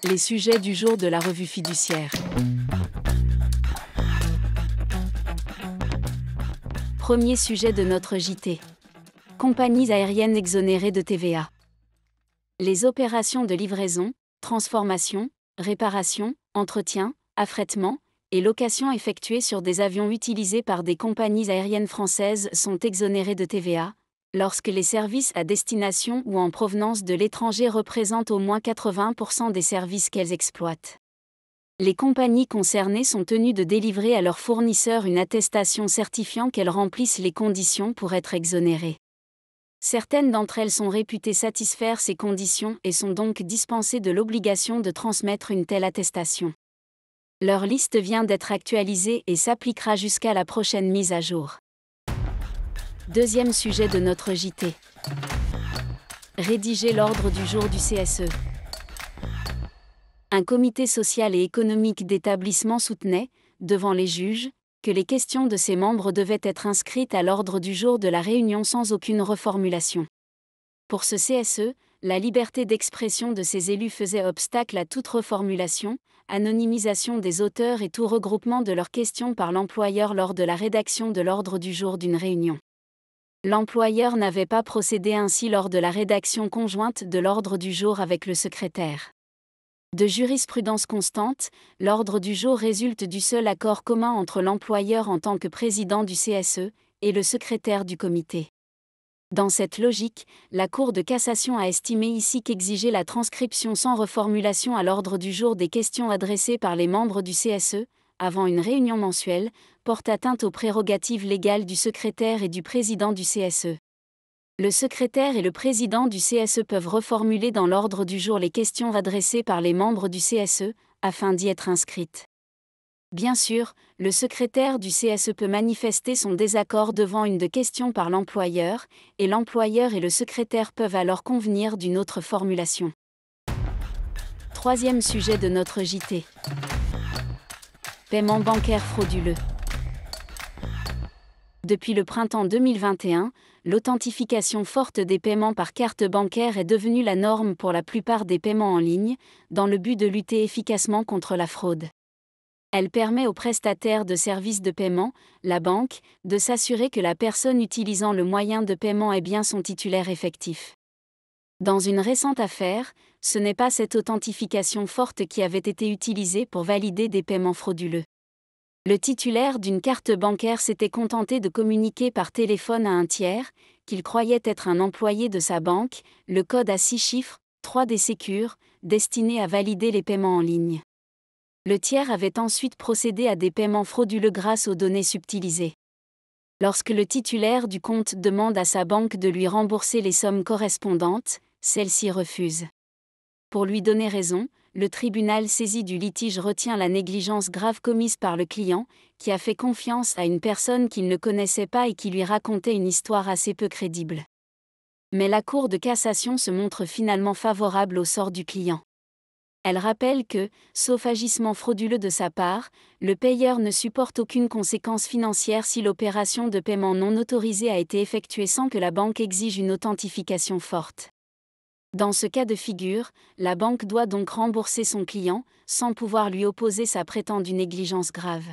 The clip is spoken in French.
Les sujets du jour de la revue fiduciaire. Premier sujet de notre JT. Compagnies aériennes exonérées de TVA. Les opérations de livraison, transformation, réparation, entretien, affrètement et location effectuées sur des avions utilisés par des compagnies aériennes françaises sont exonérées de TVA, lorsque les services à destination ou en provenance de l'étranger représentent au moins 80% des services qu'elles exploitent. Les compagnies concernées sont tenues de délivrer à leurs fournisseurs une attestation certifiant qu'elles remplissent les conditions pour être exonérées. Certaines d'entre elles sont réputées satisfaire ces conditions et sont donc dispensées de l'obligation de transmettre une telle attestation. Leur liste vient d'être actualisée et s'appliquera jusqu'à la prochaine mise à jour. Deuxième sujet de notre JT. Rédiger l'ordre du jour du CSE. Un comité social et économique d'établissement soutenait, devant les juges, que les questions de ses membres devaient être inscrites à l'ordre du jour de la réunion sans aucune reformulation. Pour ce CSE, la liberté d'expression de ses élus faisait obstacle à toute reformulation, anonymisation des auteurs et tout regroupement de leurs questions par l'employeur lors de la rédaction de l'ordre du jour d'une réunion. L'employeur n'avait pas procédé ainsi lors de la rédaction conjointe de l'ordre du jour avec le secrétaire. De jurisprudence constante, l'ordre du jour résulte du seul accord commun entre l'employeur en tant que président du CSE et le secrétaire du comité. Dans cette logique, la Cour de cassation a estimé ici qu'exiger la transcription sans reformulation à l'ordre du jour des questions adressées par les membres du CSE, avant une réunion mensuelle, porte atteinte aux prérogatives légales du secrétaire et du président du CSE. Le secrétaire et le président du CSE peuvent reformuler dans l'ordre du jour les questions adressées par les membres du CSE, afin d'y être inscrites. Bien sûr, le secrétaire du CSE peut manifester son désaccord devant une de questions par l'employeur, et l'employeur et le secrétaire peuvent alors convenir d'une autre formulation. Troisième sujet de notre JT. Paiement bancaire frauduleux. Depuis le printemps 2021, l'authentification forte des paiements par carte bancaire est devenue la norme pour la plupart des paiements en ligne, dans le but de lutter efficacement contre la fraude. Elle permet aux prestataires de services de paiement, la banque, de s'assurer que la personne utilisant le moyen de paiement est bien son titulaire effectif. Dans une récente affaire, ce n'est pas cette authentification forte qui avait été utilisée pour valider des paiements frauduleux. Le titulaire d'une carte bancaire s'était contenté de communiquer par téléphone à un tiers, qu'il croyait être un employé de sa banque, le code à 6 chiffres, 3 des Sécures, destiné à valider les paiements en ligne. Le tiers avait ensuite procédé à des paiements frauduleux grâce aux données subtilisées. Lorsque le titulaire du compte demande à sa banque de lui rembourser les sommes correspondantes, celle-ci refuse. Pour lui donner raison, le tribunal saisi du litige retient la négligence grave commise par le client, qui a fait confiance à une personne qu'il ne connaissait pas et qui lui racontait une histoire assez peu crédible. Mais la Cour de cassation se montre finalement favorable au sort du client. Elle rappelle que, sauf agissement frauduleux de sa part, le payeur ne supporte aucune conséquence financière si l'opération de paiement non autorisée a été effectuée sans que la banque exige une authentification forte. Dans ce cas de figure, la banque doit donc rembourser son client, sans pouvoir lui opposer sa prétendue négligence grave.